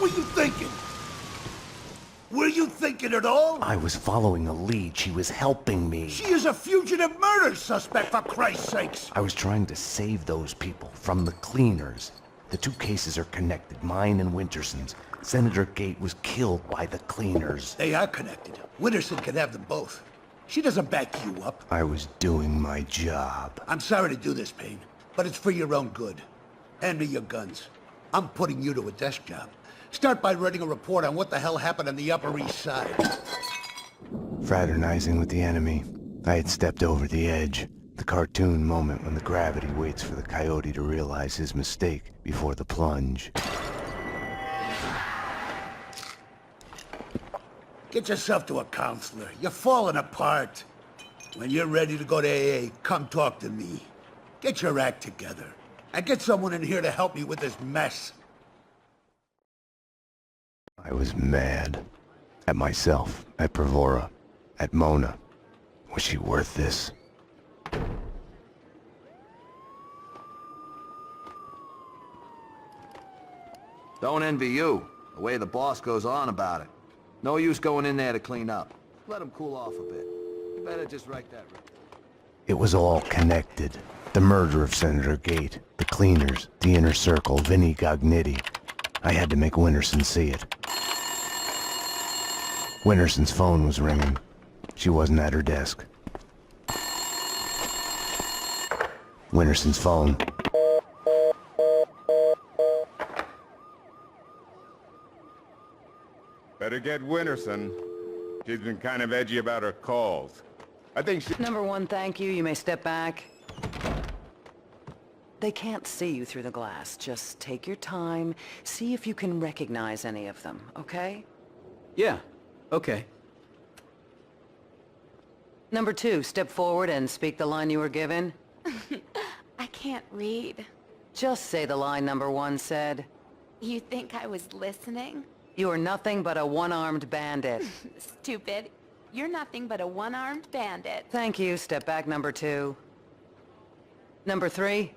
were you thinking? Were you thinking at all? I was following a lead. She was helping me. She is a fugitive murder suspect, for Christ's sakes! I was trying to save those people from the cleaners. The two cases are connected, mine and Winterson's. Senator Gate was killed by the cleaners. They are connected. Winterson can have them both. She doesn't back you up. I was doing my job. I'm sorry to do this, Payne, but it's for your own good. Hand me your guns. I'm putting you to a desk job. Start by writing a report on what the hell happened on the Upper East Side. Fraternizing with the enemy, I had stepped over the edge. The cartoon moment when the gravity waits for the coyote to realize his mistake before the plunge. Get yourself to a counselor. You're falling apart. When you're ready to go to AA, come talk to me. Get your act together. And get someone in here to help me with this mess. I was mad. At myself, at Bravura, at Mona. Was she worth this? Don't envy you, the way the boss goes on about it. No use going in there to clean up. Let him cool off a bit. You better just write that report. It was all connected. The murder of Senator Gate, the cleaners, the inner circle, Vinnie Gognitti. I had to make Winterson see it. Winterson's phone was ringing. She wasn't at her desk. Winterson's phone. Better get Winterson. She's been kind of edgy about her calls. I think she... Number one, thank you. You may step back. They can't see you through the glass. Just take your time. See if you can recognize any of them, okay? Yeah, okay. Number two, step forward and speak the line you were given. I can't read. Just say the line number one said. You think I was listening? You are nothing but a one-armed bandit. Stupid. You're nothing but a one-armed bandit. Thank you. Step back, number two. Number three.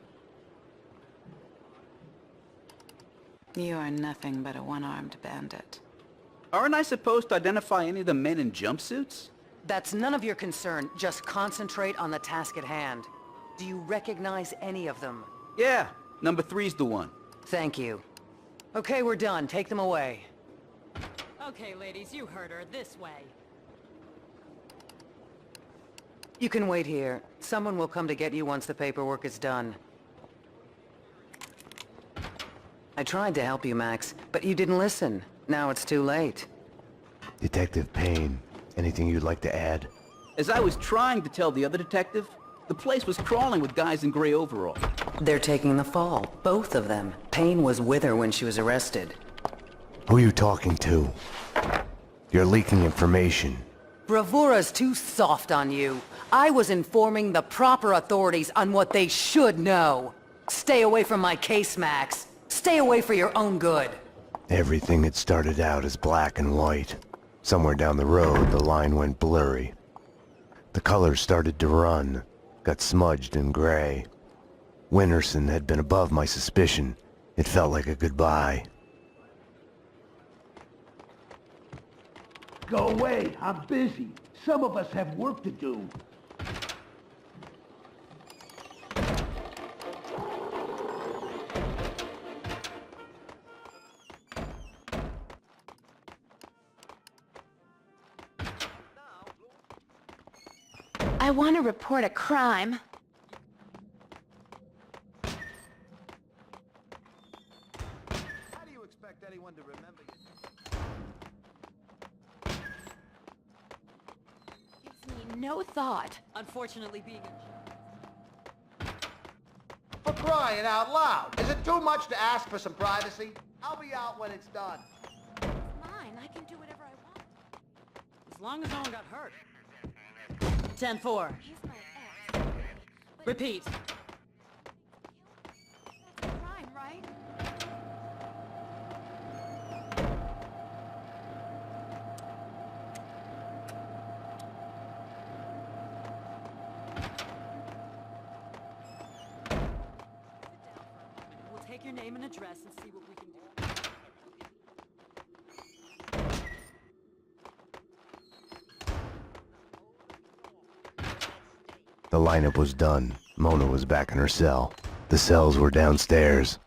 You are nothing but a one-armed bandit. Aren't I supposed to identify any of the men in jumpsuits? That's none of your concern. Just concentrate on the task at hand. Do you recognize any of them? Yeah, number three's the one. Thank you. Okay, we're done. Take them away. Okay, ladies, you heard her. This way. You can wait here. Someone will come to get you once the paperwork is done. I tried to help you, Max, but you didn't listen. Now it's too late. Detective Payne, anything you'd like to add? As I was trying to tell the other detective, the place was crawling with guys in gray overalls. They're taking the fall, both of them. Payne was with her when she was arrested. Who are you talking to? You're leaking information. Bravura's too soft on you. I was informing the proper authorities on what they should know. Stay away from my case, Max. Stay away for your own good. Everything had started out as black and white. Somewhere down the road, the line went blurry. The colors started to run, got smudged and gray. Winterson had been above my suspicion. It felt like a goodbye. Go away, I'm busy. Some of us have work to do. I want to report a crime. How do you expect anyone to remember you? Gives me no thought. Unfortunately, being For crying out loud! Is it too much to ask for some privacy? I'll be out when it's done. It's mine. I can do whatever I want. as long as no one got hurt. 10-4. He's my ex. Repeat. That's a crime, right? We'll take your name and address and see what we can do. The lineup was done. Mona was back in her cell. The cells were downstairs.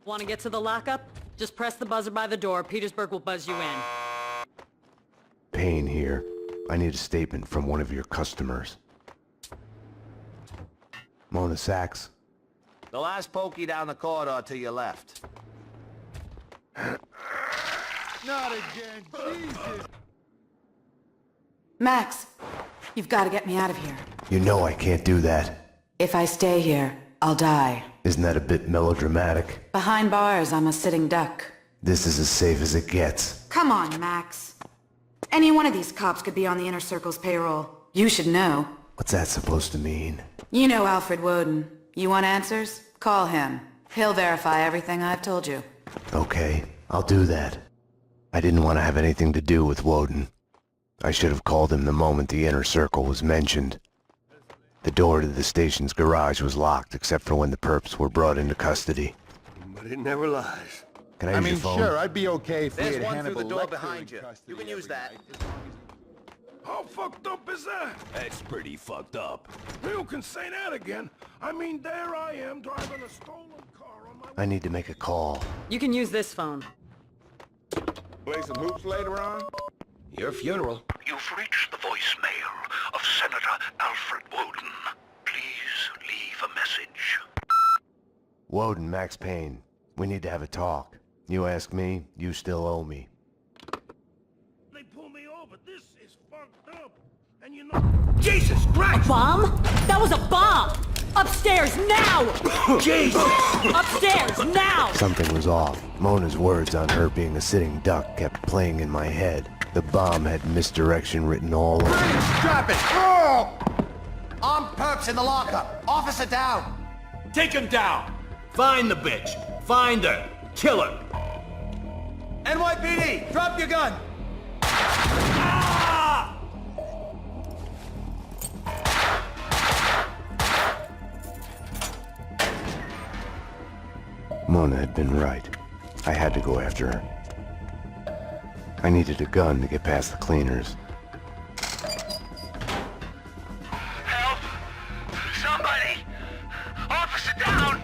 Want to get to the lockup? Just press the buzzer by the door. Petersburg will buzz you in. Payne here. I need a statement from one of your customers. Mona Sachs? The last pokey down the corridor to your left. Not again, Jesus! Max, you've got to get me out of here. You know I can't do that. If I stay here, I'll die. Isn't that a bit melodramatic? Behind bars, I'm a sitting duck. This is as safe as it gets. Come on, Max. Any one of these cops could be on the Inner Circle's payroll. You should know. What's that supposed to mean? You know Alfred Woden. You want answers? Call him. He'll verify everything I've told you. Okay, I'll do that. I didn't want to have anything to do with Woden. I should have called him the moment the Inner Circle was mentioned. The door to the station's garage was locked except for when the perps were brought into custody. But it never lies. Can I use your phone? Sure, I'd be okay if we There's had one Hannibal through the door Lecter behind in you. custody You can use every that. night. How fucked up is that? That's pretty fucked up. You can say that again. I mean, there I am driving a stolen car on my... I need to make a call. You can use this phone. Play some hoops later on? Your funeral. You've reached the voicemail of Senator Alfred Woden. Please leave a message. Woden, Max Payne. We need to have a talk. You ask me, you still owe me. They pull me over. This is fucked up. And you know... Jesus Christ! Bomb? That was a bomb! Upstairs, now! Jesus! Upstairs, now! Something was off. Mona's words on her being a sitting duck kept playing in my head. The bomb had misdirection written all over it. Drop it! Oh! Armed perps in the lockup. Officer down. Take him down. Find the bitch. Find her. Kill her. NYPD, drop your gun. Mona had been right. I had to go after her. I needed a gun to get past the cleaners. Help! Somebody! Officer down!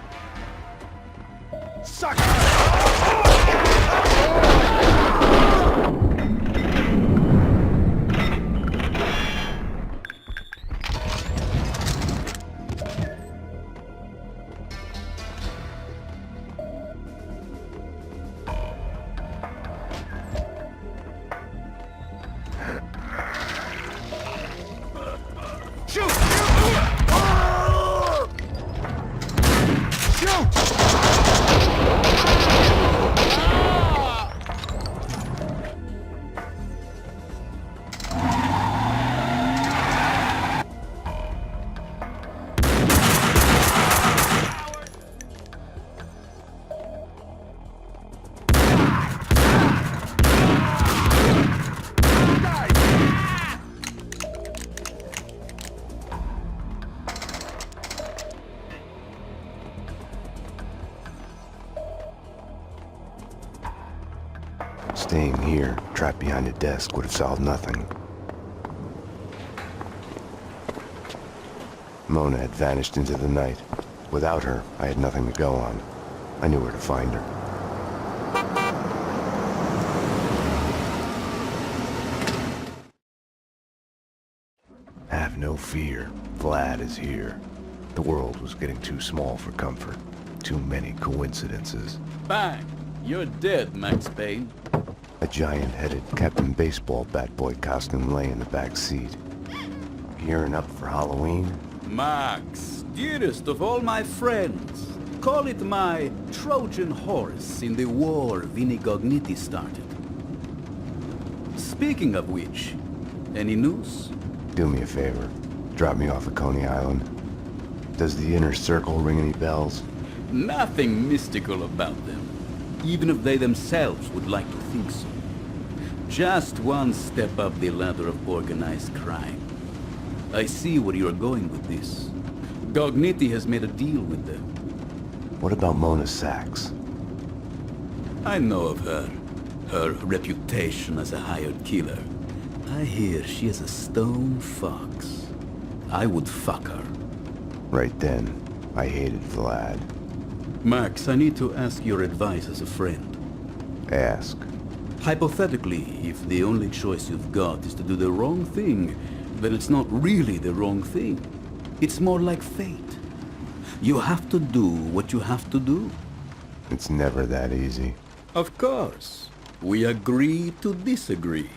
Staying here, trapped behind a desk, would have solved nothing. Mona had vanished into the night. Without her, I had nothing to go on. I knew where to find her. Have no fear. Vlad is here. The world was getting too small for comfort. Too many coincidences. Bang! You're dead, Max Payne. A giant-headed Captain Baseball bat boy costume lay in the back seat. Gearing up for Halloween? Max, dearest of all my friends. Call it my Trojan horse in the war Vinnie Gognitti started. Speaking of which, any news? Do me a favor. Drop me off at Coney Island. Does the Inner Circle ring any bells? Nothing mystical about them, even if they themselves would like to think so. Just one step up the ladder of organized crime. I see where you're going with this. Gognitti has made a deal with them. What about Mona Sachs? I know of her. Her reputation as a hired killer. I hear she is a stone fox. I would fuck her. Right then, I hated Vlad. Max, I need to ask your advice as a friend. Ask. Hypothetically, if the only choice you've got is to do the wrong thing, then it's not really the wrong thing. It's more like fate. You have to do what you have to do. It's never that easy. Of course. We agree to disagree.